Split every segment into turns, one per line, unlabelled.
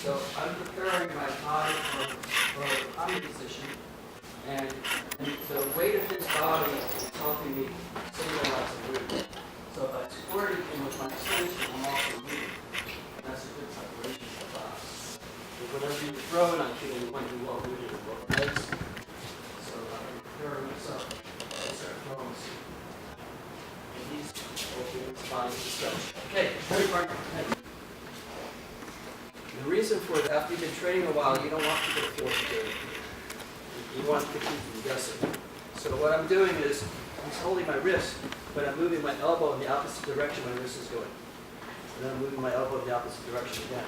So I'm preparing my eye for a coming position, and the weight of his body is helping me stabilize the movement. So if I support him with my extension, I'm also moving. That's a good preparation for the class. But whatever you throw it, I'm feeling you might be well rooted with both legs. So I'm preparing myself to start throwing. And he's opening his body to stretch. Okay, very partner. The reason for it, after you've been training a while, you don't want to get forced to do it. You want to keep them guessing. So what I'm doing is, I'm holding my wrist, but I'm moving my elbow in the opposite direction my wrist is going. And then I'm moving my elbow in the opposite direction again.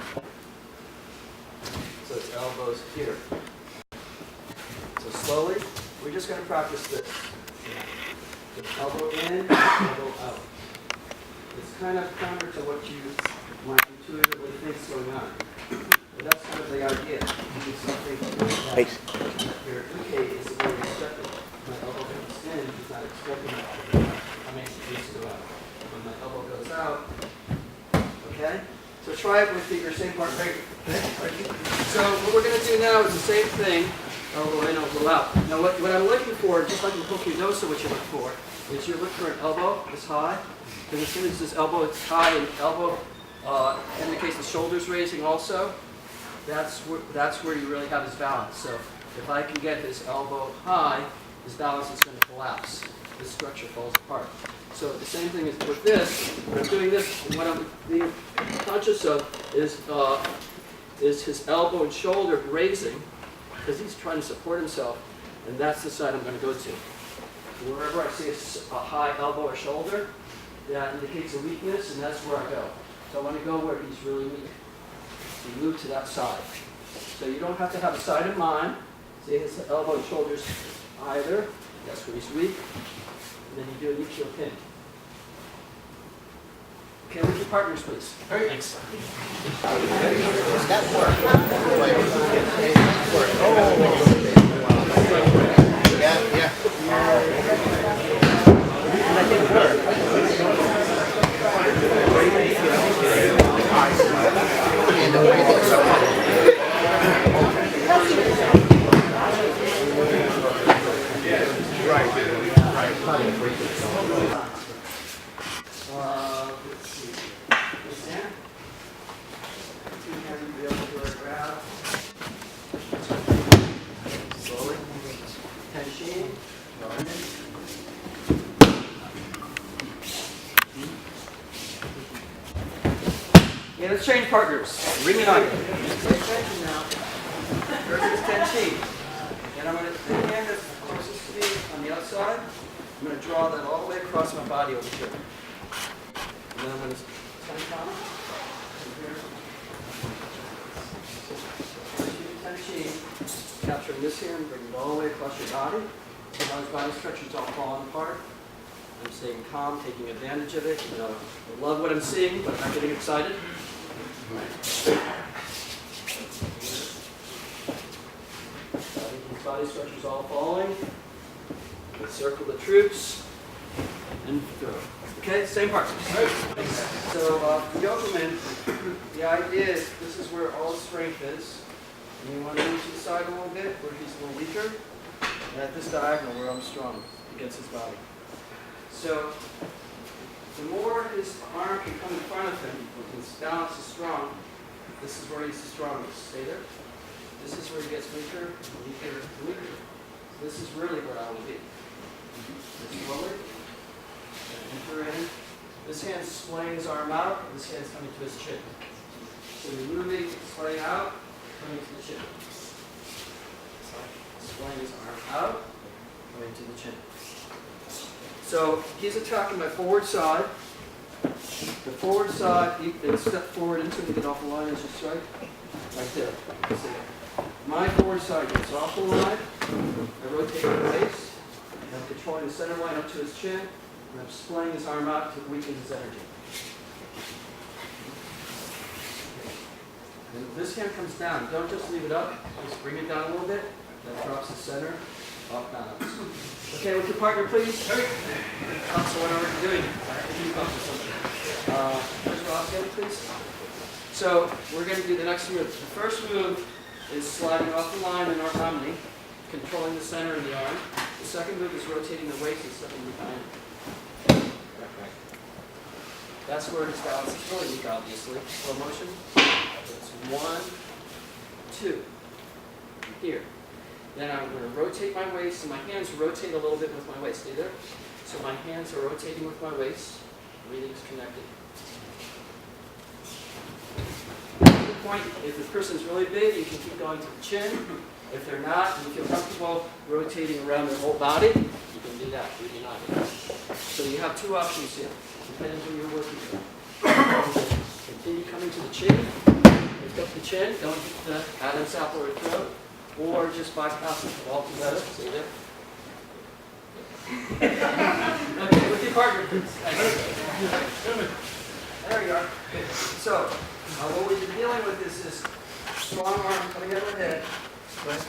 So it's elbows here. So slowly, we're just going to practice this. So elbow in, elbow out. It's kind of counter to what you might intuitively think is going on. But that's kind of the idea. You do something that your UK is the way you're expecting. My elbow comes in, he's not expecting it. I mean, it needs to go out. When my elbow goes out, okay? So try it with your same part right. So what we're going to do now is the same thing. Elbow in, elbow out. Now what I'm looking for, just like in Hokkaido, what you look for, is you look for an elbow that's high. Because as soon as this elbow is high and elbow indicates the shoulders raising also, that's where you really have his balance. So if I can get his elbow high, his balance is going to collapse. This structure falls apart. So the same thing is with this. When I'm doing this, and what I'm being conscious of is his elbow and shoulder raising, because he's trying to support himself, and that's the side I'm going to go to. Wherever I see a high elbow or shoulder, that indicates a weakness, and that's where I go. So I want to go where he's really weak. So you move to that side. So you don't have to have a side in mind. See his elbow and shoulders either. That's where he's weak. And then you do an Ichio pin. Okay, with your partners, please.
All right, thanks.
That work. That didn't work.
Let's see. Stand. Two hands be able to grab. Slowly. Tenshin. Yeah, let's change partners. Ring it on. Pay attention now. First is Tenshin. And I'm going to, the hand that's closest to me on the outside, I'm going to draw that all the way across my body over here. And then I'm going to tension. Tenshin. Capturing this here and bring it all the way across your body. So now his body structure is all falling apart. I'm staying calm, taking advantage of it. You know, I love what I'm seeing, but I'm not getting excited. His body structure is all falling. Let's circle the troops and throw. Okay, same part. So, Yokomen, the idea is this is where all the strength is. And you want to move to the side a little bit where he's a little weaker. And at this diagonal where I'm strong against his body. So, the more his arm can come in front of him, when his balance is strong, this is where he's the strongest. Stay there. This is where he gets weaker, weaker, weaker. This is really where I will be. Slowly. Enter in. This hand's splaying his arm out, and this hand's coming to his chin. So you're moving, splaying out, coming to the chin. Splaying his arm out, coming to the chin. So he's attacking my forward side. The forward side, he can step forward into it and get off the line as you strike. Right there. See it. My forward side gets off the line. I rotate my waist. And I'm controlling the center line up to his chin. And I'm splaying his arm out to weaken his energy. And this hand comes down. Don't just leave it up. Just bring it down a little bit. That drops the center. Off balance. Okay, with your partner, please. So what are we doing? First Ross, please. So we're going to do the next move. The first move is sliding off the line in our omni, controlling the center of the arm. The second move is rotating the waist and stepping behind. That's where it's balanced. It's really weak, obviously. Slow motion. It's 1, 2. Here. Then I'm going to rotate my waist, and my hands rotate a little bit with my waist. Stay there. So my hands are rotating with my waist. Everything's connected. At the point, if the person's really big, you can keep going to the chin. If they're not, and you feel comfortable rotating around their whole body, you can do that. Really not. So you have two options here, depending on who you're working with. Continue coming to the chin. Lift up the chin. Don't hit the Adam's apple or throat. Or just bypass it altogether. See there? Okay, with your partner, please. There you are. So, what we've been dealing with is this strong arm coming out of the head, right?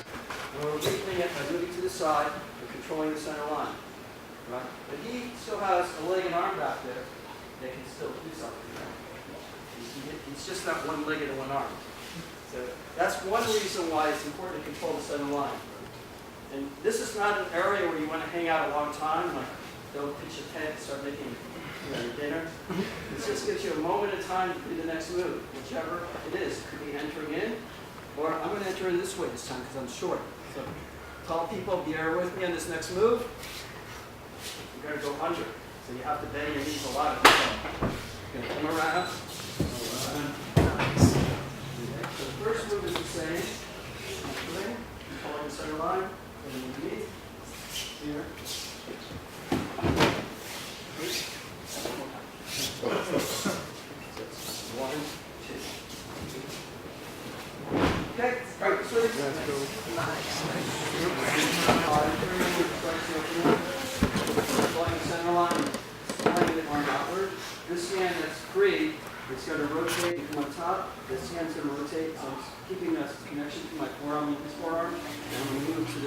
And we're weakening it by moving to the side and controlling the center line. Right? But he still has a leg and arm back there that can still do something. Right? He's just not one-legged and one arm. So that's one reason why it's important to control the center line. And this is not an area where you want to hang out a long time, like don't pitch a tent and start making your dinner. This just gives you a moment of time to do the next move, whichever it is. It could be entering in, or I'm going to enter in this way this time because I'm short. So tall people, bear with me on this next move. You're going to go under, so you have to bend your knees a lot. You're going to come around. So the first move is the same. Controlling the center line, and then underneath. Here. One, two. Okay, all right, so this is controlling the center line, sliding the arm outward. This hand that's free, it's going to rotate and come on top. This hand's going to rotate, so I'm keeping a connection to my forearm and his forearm. And I'm going to move to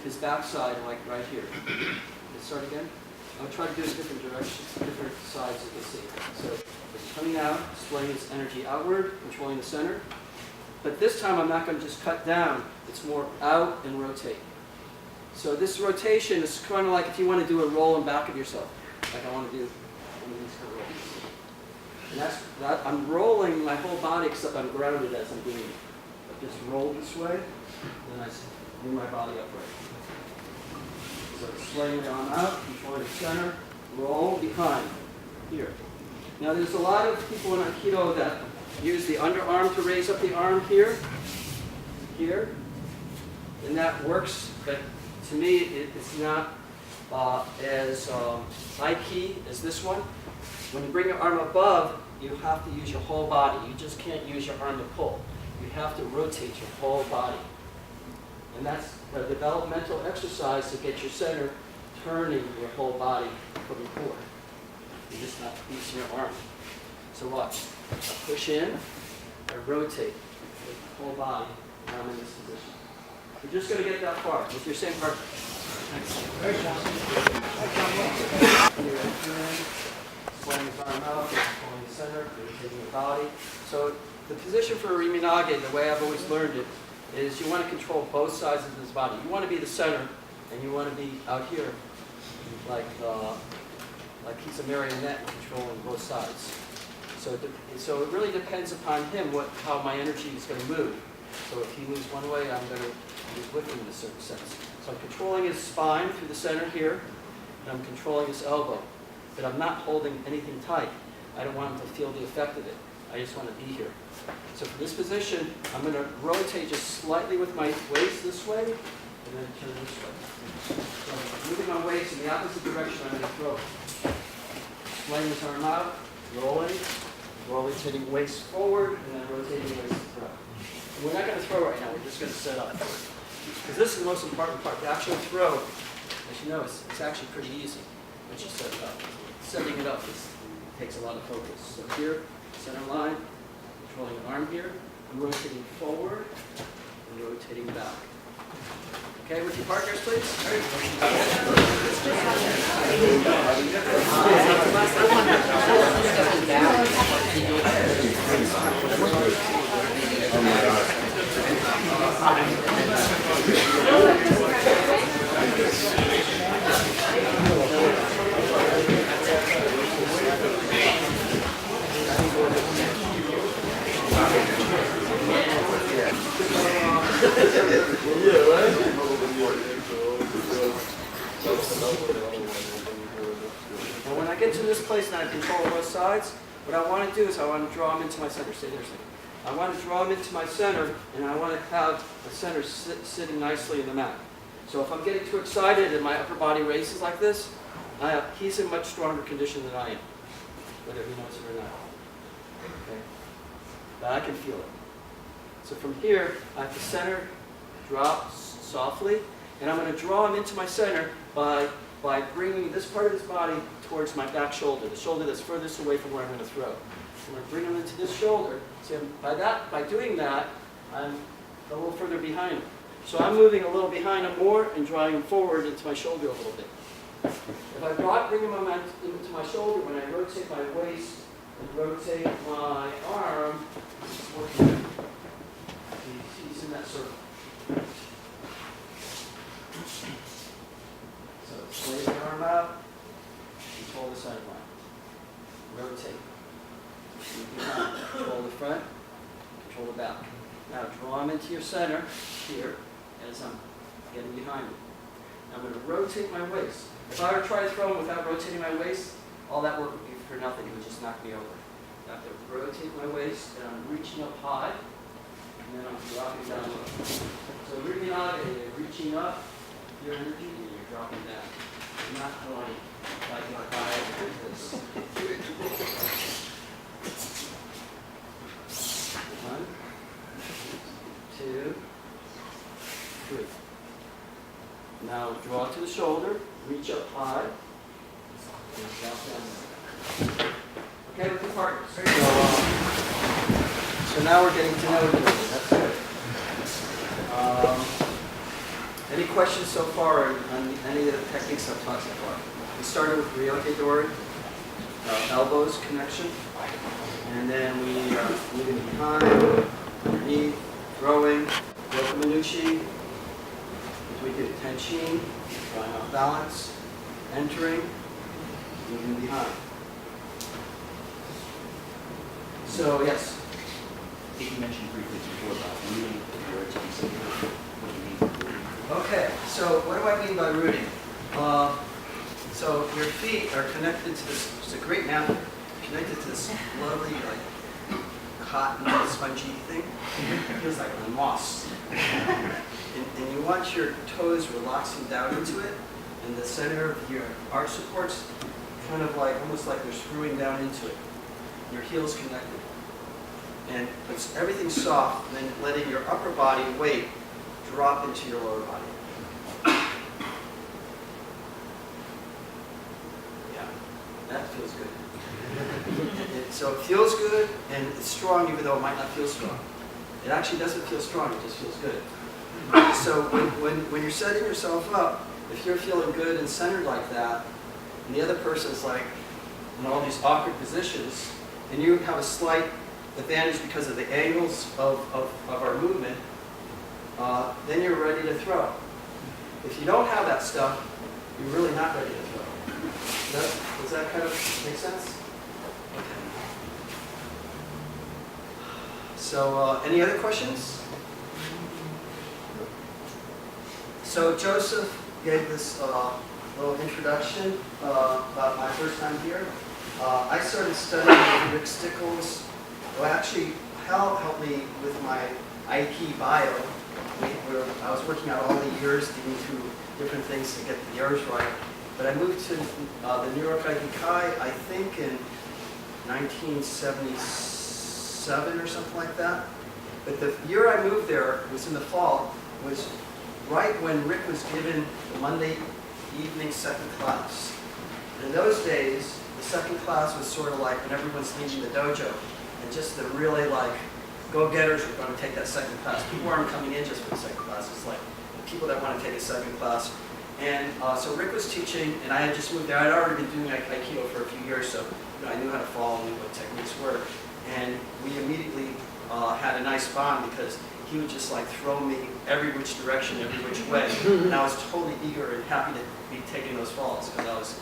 his backside, like right here. Let's start again. I'll try to do it in different directions, different sides you can see. So it's coming out, displaying its energy outward, controlling the center. But this time I'm not going to just cut down. It's more out and rotate. So this rotation is kind of like if you want to do a roll in back of yourself. Like I want to do one of these kind of rolls. And that I'm rolling my whole body except I'm grounded as I'm doing it. I just roll this way, then I move my body upright. So swaying the arm out, controlling the center, roll behind, here. Now there's a lot of people in aikido that use the underarm to raise up the arm here, and that works, but to me it's not as high-key as this one. When you bring your arm above, you have to use your whole body. You just can't use your arm to pull. You have to rotate your whole body. And that's a developmental exercise to get your center turning your whole body from the core. You're just not using your arm. So watch. I push in, I rotate with the whole body, and I'm in this position. You're just going to get that far with your same partner. Swaying his arm out, pulling the center, rotating the body. So the position for a Riminage, the way I've always learned it, is you want to control both sides of his body. You want to be the center, and you want to be out here, like he's a marionette controlling both sides. So it really depends upon him how my energy is going to move. So if he moves one way, I'm going to move with him in a certain sense. So I'm controlling his spine through the center here, and I'm controlling his elbow. But I'm not holding anything tight. I don't want him to feel the effect of it. I just want to be here. So for this position, I'm going to rotate just slightly with my waist this way, and then turn this way. So I'm moving my waist in the opposite direction I'm going to throw. Swaying his arm out, rolling, rotating waist forward, and then rotating waist to throw. And we're not going to throw right now. We're just going to set up. Because this is the most important part. The actual throw, as you know, it's actually pretty easy once you set it up. Setting it up takes a lot of focus. So here, center line, controlling the arm here, and rotating forward, and rotating back. Okay, with your partners, please. And when I get to this place and I control both sides, what I want to do is I want to draw them into my center. Stay there a second. I want to draw them into my center, and I want to have the center sitting nicely in the mat. So if I'm getting too excited and my upper body races like this, he's in much stronger condition than I am, whether he knows it or not. Okay. But I can feel it. So from here, I have to center, drop softly, and I'm going to draw him into my center by bringing this part of his body towards my back shoulder, the shoulder that's furthest away from where I'm going to throw. I'm going to bring him into this shoulder. So by doing that, I'm a little further behind him. So I'm moving a little behind him more and drawing him forward into my shoulder a little bit. If I bring him into my shoulder, when I rotate my waist and rotate my arm, he's in that circle. So sway the arm out, control the sideline. Rotate. Control the front, control the back. Now draw him into your center here as I'm getting behind him. I'm going to rotate my waist. If I were to try to throw him without rotating my waist, all that work would be for nothing. It would just knock me over. I have to rotate my waist, and I'm reaching up high, and then I'm dropping down low. So really high, and you're reaching up your energy, and you're dropping down. You're not going like high like this. 1, 2, 3. Now draw to the shoulder, reach up high, and drop down. Okay, with the partners. So now we're getting to know each other. That's good. Any questions so far on any of the techniques I've taught so far? We started with Ryoke Dori, elbows connection, and then we moving behind, underneath, throwing, Yoka Minuchi. We did tenchin, drawing off balance, entering, moving behind. So yes.
I think you mentioned briefly before about rooting the words to be something. What do you mean by rooting?
Okay, so what do I mean by rooting? So your feet are connected to this, it's a great mat, connected to this lovely, like, cotton, spongy thing. It feels like moss. And you want your toes relaxing down into it, and the center of your arch supports kind of like, almost like they're screwing down into it. Your heels connected. And it's everything soft, and then letting your upper body weight drop into your lower body. Yeah, that feels good. So it feels good, and it's strong even though it might not feel strong. It actually doesn't feel strong, it just feels good. So when you're setting yourself up, if you're feeling good and centered like that, and the other person's like in all these awkward positions, and you have a slight advantage because of the angles of our movement, then you're ready to throw. If you don't have that stuff, you're really not ready to throw. Does that kind of make sense? Okay. So any other questions? So Joseph gave this little introduction about my first time here. I started studying with Rick Stickles. Well, actually, Hal helped me with my aikido bio. I was working out all the years, digging through different things to get the years right. But I moved to the New York Aikikai, I think in 1977 or something like that. But the year I moved there, it was in the fall, was right when Rick was given the Monday evening second class. And in those days, the second class was sort of like when everyone's leaving the dojo, and just the really like go-getters were going to take that second class. People aren't coming in just for the second class. It's like the people that want to take a second class. And so Rick was teaching, and I had just moved there. I'd already been doing Aikido for a few years, so I knew how to follow and knew what techniques were. And we immediately had a nice bond because he would just like throw me every which direction, every which way. And I was totally eager and happy to be taking those falls because I was,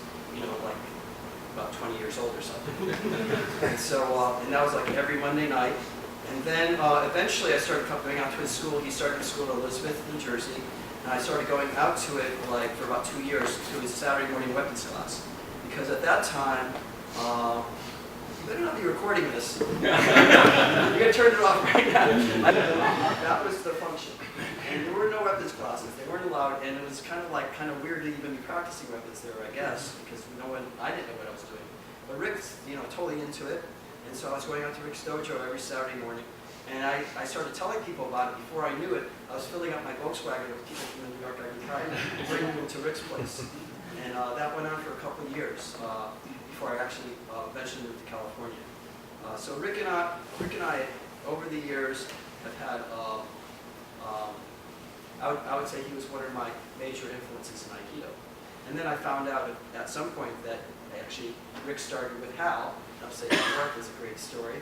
like about 20 years old or something. And so, and that was like every Monday night. And then eventually I started going out to his school. He started his school in Elizabeth, New Jersey. And I started going out to it like for about 2 years to his Saturday morning weapons class. Because at that time, you better not be recording this. You're going to turn it off right now. That was the function. And there were no weapons classes. They weren't allowed. And it was kind of weird to even be practicing weapons there, I guess, because I didn't know what I was doing. But Rick's, totally into it. And so I was going out to Rick's dojo every Saturday morning. And I started telling people about it. Before I knew it, I was filling up my Volkswagen with people from the New York Aikido and bringing them to Rick's place. And that went on for a couple of years before I actually eventually moved to California. So Rick and I, over the years, have had, I would say he was one of my major influences in Aikido. And then I found out at some point that actually Rick started with Hal. Upstate New York is a great story.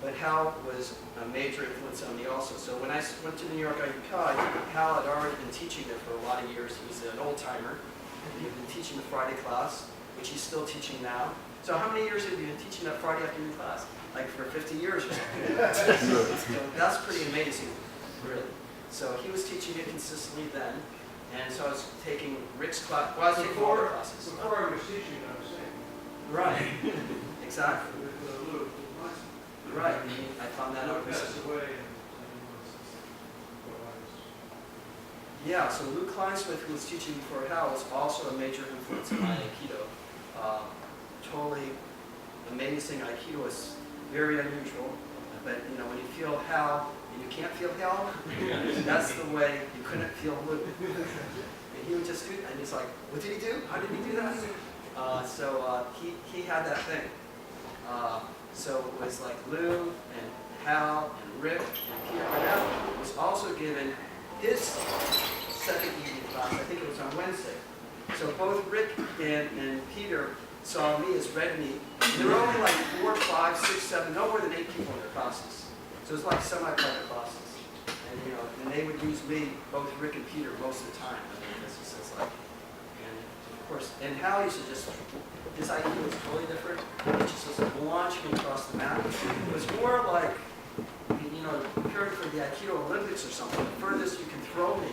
But Hal was a major influence on me also. So when I went to New York Aikido, Hal had already been teaching there for a lot of years. He was an old timer. He had been teaching the Friday class, which he's still teaching now. So how many years have you been teaching that Friday afternoon class? Like for 50 years or something. So that's pretty amazing, really. So he was teaching it consistently then. And so I was taking Rick's class. Well, I was taking all the classes.
Before I was teaching, I was saying.
Right. Exactly.
With Lou.
Right. I found that out.
Passed away.
Yeah, so Lou Kleinsmith, who was teaching before Hal, was also a major influence in my Aikido. Totally amazing. Aikido is very unusual, but when you feel Hal and you can't feel Hal, that's the way you couldn't feel Lou. And he would just do it, and he's like, what did he do? How did he do that? So he had that thing. So it was like Lou and Hal and Rick and Peter. And Hal was also given his second evening class. I think it was on Wednesday. So both Rick and Peter saw me as red meat. There were only like 4, 5, 6, 7, no more than 8 people in their classes. So it was like semi-private classes. And they would use me, both Rick and Peter, most of the time. This is like, and of course, and Hal used to just, his Aikido was totally different. He just was launching across the mat. It was more like, preparing for the Aikido Olympics or something. The furthest you can throw me.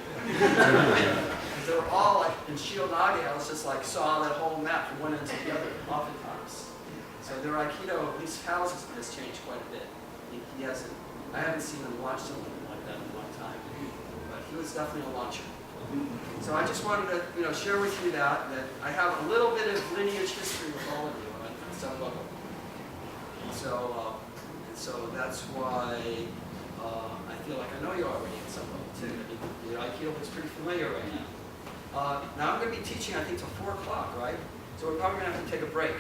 They were all like in Shionage. I was just like saw that whole mat from one end to the other, oftentimes. So their Aikido, at least Hal's, has changed quite a bit. He hasn't. I haven't seen him launch something like that in a long time. But he was definitely a launcher. So I just wanted to, share with you that I have a little bit of lineage history with all of you on some level. So that's why I feel like I know you already at some level too. I mean, the Aikido is pretty familiar right now. Now I'm going to be teaching, I think, till 4 o'clock, right? So we're probably going to have to take a break.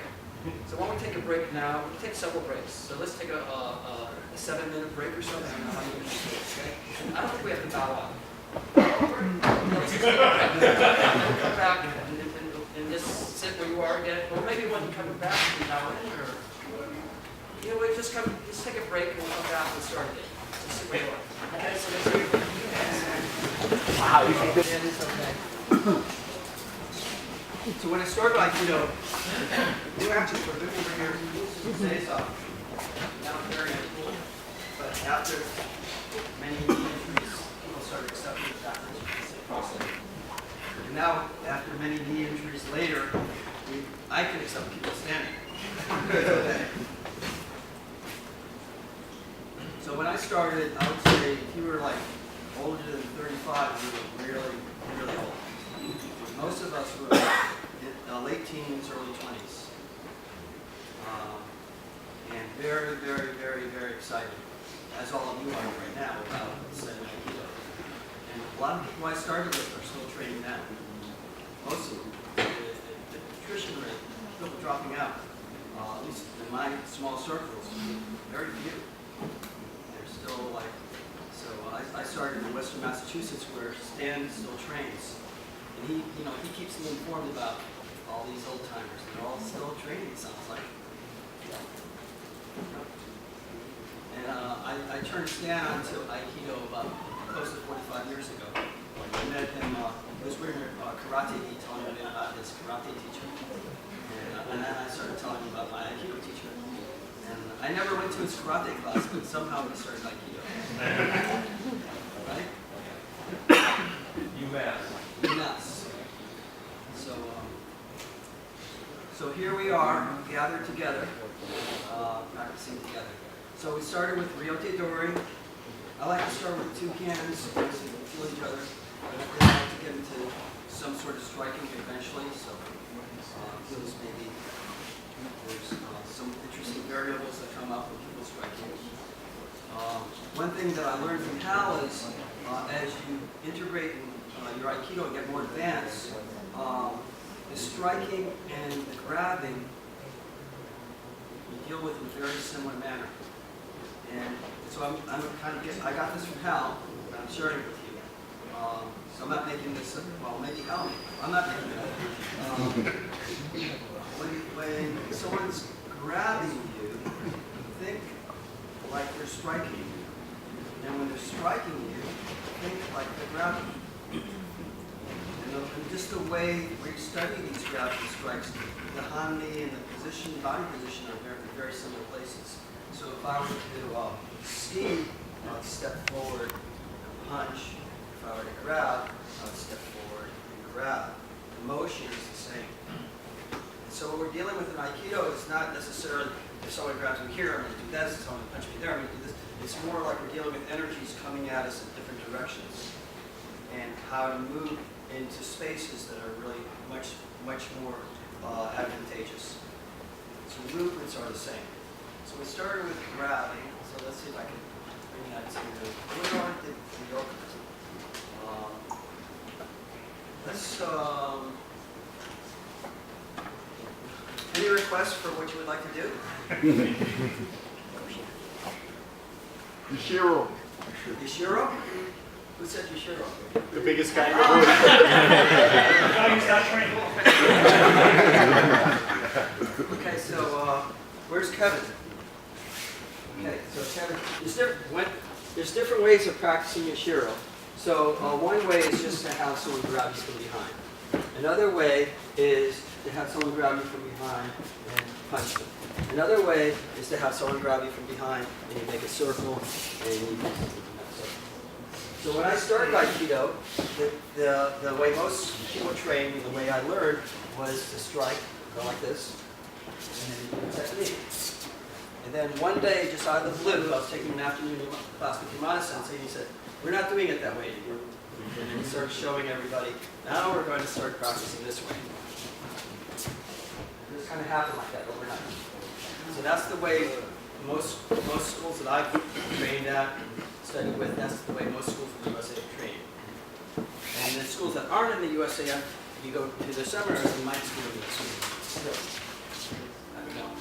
So when we take a break now, we can take several breaks. So let's take a 7-minute break or something. I don't know how you usually do it, okay? I don't think we have to bow out. Let's just take a break. Come back and just sit where you are again. Or maybe when you come back, you can bow in, or we just take a break and we'll come back and start again. Just sit where you are. Okay, so let's take a break.
Wow, you think this is okay?
So when I started Aikido, you actually put it over here, stays up, not very cool. But after many injuries, people started accepting the fact that you can sit cross-legged. And now, after many knee injuries later, I can accept people standing. So when I started, I would say if you were like older than 35, you were really, really old. Most of us were late teens, early 20s. And very, very, very, very excited, as all of you are right now, about setting Aikido. And a lot of people I started with are still training now. Most of them. The attrition rate, people dropping out, at least in my small circles, very few. They're still like, so I started in Western Massachusetts where Stan still trains. And he keeps me informed about all these old timers. They're all still training, it sounds like. Yeah. And I turned Stan onto aikido about close to 45 years ago. I met him, he was wearing a karate gi, telling me about his karate teacher. And then I started telling him about my aikido teacher. And I never went to his karate class, but somehow we started aikido. Right? Yes. So here we are, gathered together, practicing together. So we started with Ryote Dori. I like to start with two hands, so we feel each other. And then I like to get into some sort of striking eventually, so feels maybe there's some interesting variables that come up when people striking. One thing that I learned from Hal is as you integrate your Aikido and get more advanced, the striking and the grabbing you deal with in a very similar manner. And so I'm kind of I got this from Hal, and I'm sharing it with you. So I'm not making this, well, maybe Hal, I'm not making it up. When someone's grabbing you, think like they're striking you. And when they're striking you, think like they're grabbing you. And just the way we study these grabs and strikes, the hanmi and the position, body position are very, very similar places. So if I were to ski, I would step forward and punch. If I were to grab, I would step forward and grab. The motion is the same. And so what we're dealing with in Aikido is not necessarily if someone grabs me here, I'm going to do this. If someone punches me there, I'm going to do this. It's more like we're dealing with energies coming at us in different directions and how to move into spaces that are really much more advantageous. So movements are the same. So we started with grabbing. So let's see if I can bring that to where are the yoga? Any requests for what you would like to do?
Yashiro.
Yashiro? Who said Yashiro?
The biggest guy in the room.
Okay, so where's Kevin? Okay, so Kevin, there's different ways of practicing Yashiro. So one way is just to have someone grab you from behind. Another way is to have someone grab you from behind and punch them. Another way is to have someone grab you from behind and you make a circle and you do something in that circle. So when I started Aikido, the way most people trained and the way I learned was to strike, go like this, and then you do a technique. And then one day, just out of the blue, I was taking an afternoon class with Yamada-sensei, and he said, "We're not doing it that way anymore." And then he started showing everybody, now we're going to start practicing this way. It just kind of happened like that overnight. So that's the way most schools that I've trained at, studied with, that's the way most schools in the USA have trained. And the schools that aren't in the USA, if you go to their seminars, you might see them in the schools. I don't know.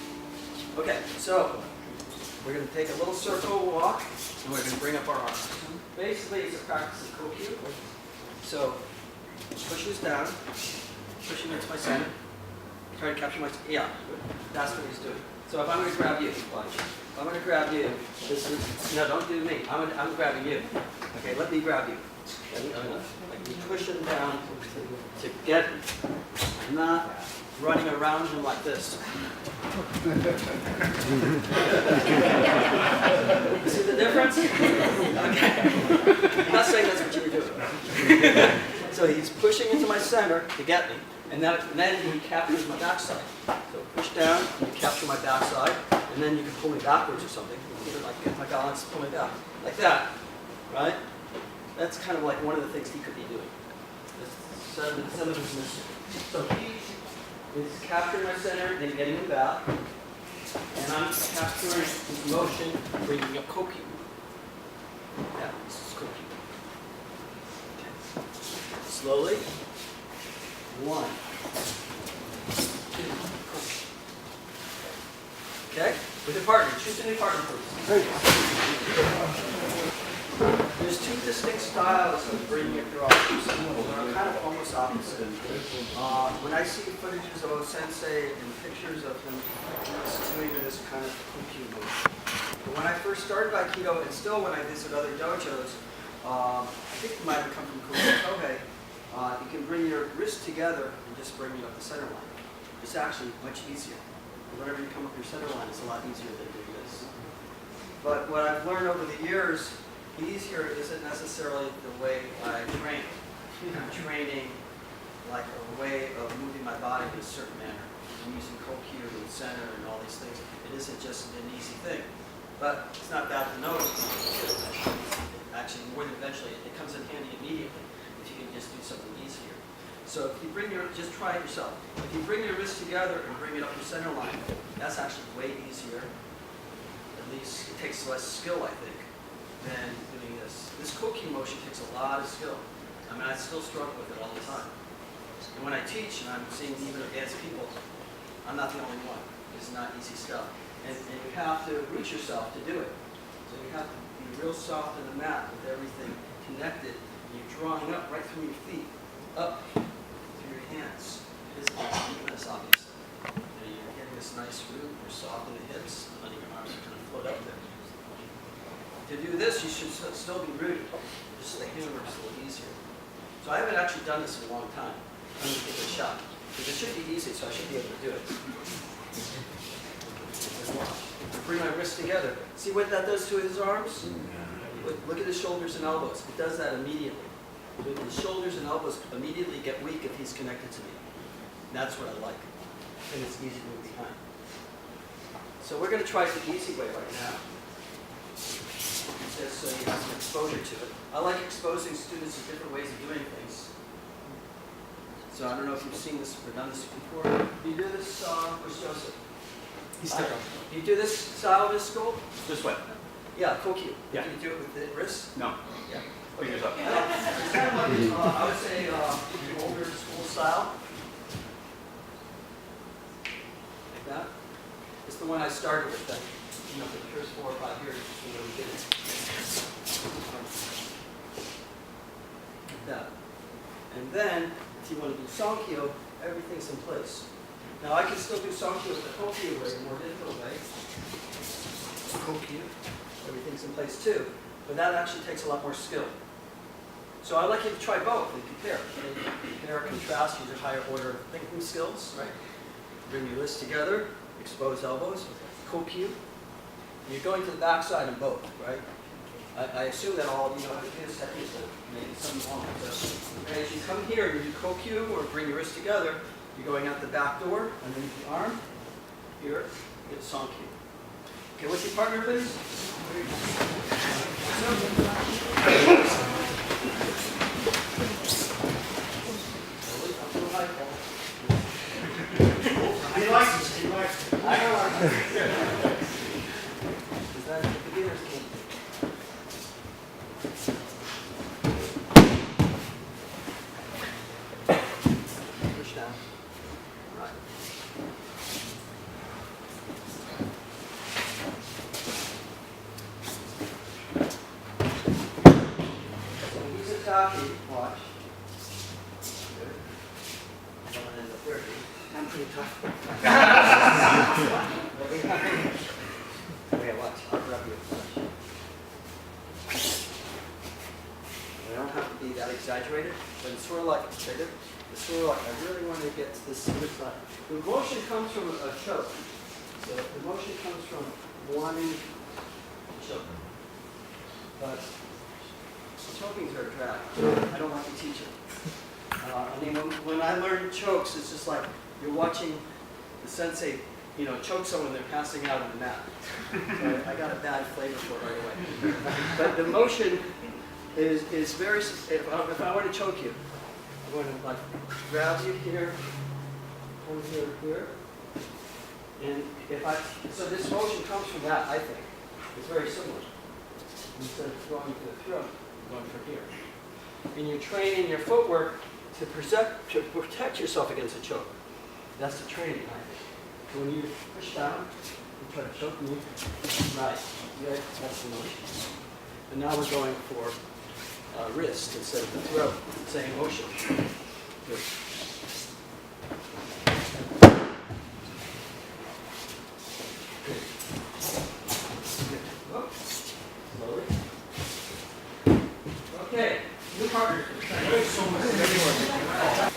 Okay, so we're going to take a little circle walk, and we're going to bring up our arms. Basically, it's a practice of kokyu. So, pushes down, pushing into my center, try to capture my, yeah, that's what he's doing. So if I'm going to grab you, if I'm going to grab you, this is, no, don't do me, I'm grabbing you. Okay, let me grab you. Like you push him down to get him. I'm not running around him like this. You see the difference? Okay. I'm not saying that's what you were doing. So he's pushing into my center to get me, and then he captures my backside. So push down, and you capture my backside, and then you can pull me backwards or something. Either like get my balance, pull me back. Like that, right? That's kind of like one of the things he could be doing. Some of his missing. So he is capturing my center and getting me back. And I'm capturing his motion, bringing up kokyu. Yeah, this is kokyu. Okay. Slowly. 1, 2, kokyu. Okay? With your partner. Choose a new partner, please. There's two distinct styles of bringing it through arms. They're kind of almost opposite. When I see footages of O-sensei and pictures of him doing this kind of kukyu move. But when I first started Aikido, and still when I visit other dojos, I think it might have come from Kohei, you can bring your wrists together and just bring it up the center line. It's actually much easier. Whenever you come up your center line, it's a lot easier than doing this. But what I've learned over the years, easier isn't necessarily the way I train. I'm training like a way of moving my body in a certain manner. I'm using kokyu and center and all these things. It isn't just an easy thing. But it's not bad to know. Actually, more than eventually, it comes in handy immediately if you can just do something easier. So if you bring your, just try it yourself. If you bring your wrists together and bring it up your center line, that's actually way easier. At least it takes less skill, I think, than doing this. This kokyu motion takes a lot of skill. I mean, I still struggle with it all the time. And when I teach, and I'm seeing even advanced people, I'm not the only one. It's not easy stuff. And you have to reach yourself to do it. So you have to be real soft on the mat with everything connected. And you're drawing up right through your feet, up through your hands. It isn't this, obviously. You're getting this nice root, you're soft in the hips, and letting your arms kind of float up there. To do this, you should still be rooted. Just the hammer is a little easier. So I haven't actually done this in a long time. I'm going to give it a shot. Because it should be easy, so I should be able to do it. Bring my wrists together. See what that does to his arms? Look at his shoulders and elbows. It does that immediately. His shoulders and elbows immediately get weak if he's connected to me. That's what I like. And it's easy to move behind. So we're going to try the easy way right now. Just so you have some exposure to it. I like exposing students to different ways of doing things. So I don't know if you've seen this or done this before. Do you do this, where's Joseph?
He's still
Do you do this style of school?
This way.
Yeah, kokyu.
Yeah.
Do you do it with the wrist?
No.
Yeah.
Fingers up.
It's kind of like, I would say, older school style. Like that. It's the one I started with, that, you know, for the first 4 or 5 years, is the way we did it. Like that. And then, if you want to do Sankyo, everything's in place. Now I can still do Sankyo with the kokyu way, a more difficult way. Kokyu, everything's in place too. But that actually takes a lot more skill. So I'd like you to try both and compare. Compare, contrast, use your higher order thinking skills, right? Bring your wrists together, expose elbows, kokyu. You're going to the back side in both, right? I assume that all of you know how to do this technique, but maybe some won't. So, as you come here and you do kokyu or bring your wrists together, you're going out the back door, underneath the arm. Here, get Sankyu. Okay, what's your partner, please?
He likes it, he likes it.
I don't like it. Is that the beginner's game? Push down. Right. So when he's attacking, watch. Good. Don't want to end up there. I'm pretty tough. Okay, watch. I'll grab you. I don't have to be that exaggerated, but it's sort of like, it's sort of like I really want to get to this other side. The motion comes from a choke. So the motion comes from wanting to choke. But choking is very drag. I don't like to teach it. I mean, when I learn chokes, it's just like you're watching the sensei, you know, choke someone they're passing out on the mat. So I got a bad flavor for it right away. But the motion is very, if I want to choke you, I'm going to like grab you here, come here, here. And so this motion comes from that, I think. It's very similar. Instead of going to the throat, you're going for here. And you're training your footwork to protect yourself against a choke. That's the training, I think. So when you push down, you try to choke me, right, good, that's the motion. And now we're going for wrist instead of the throat. Same motion. Good. Good. Slowly. Okay. New partners. Thank you so much.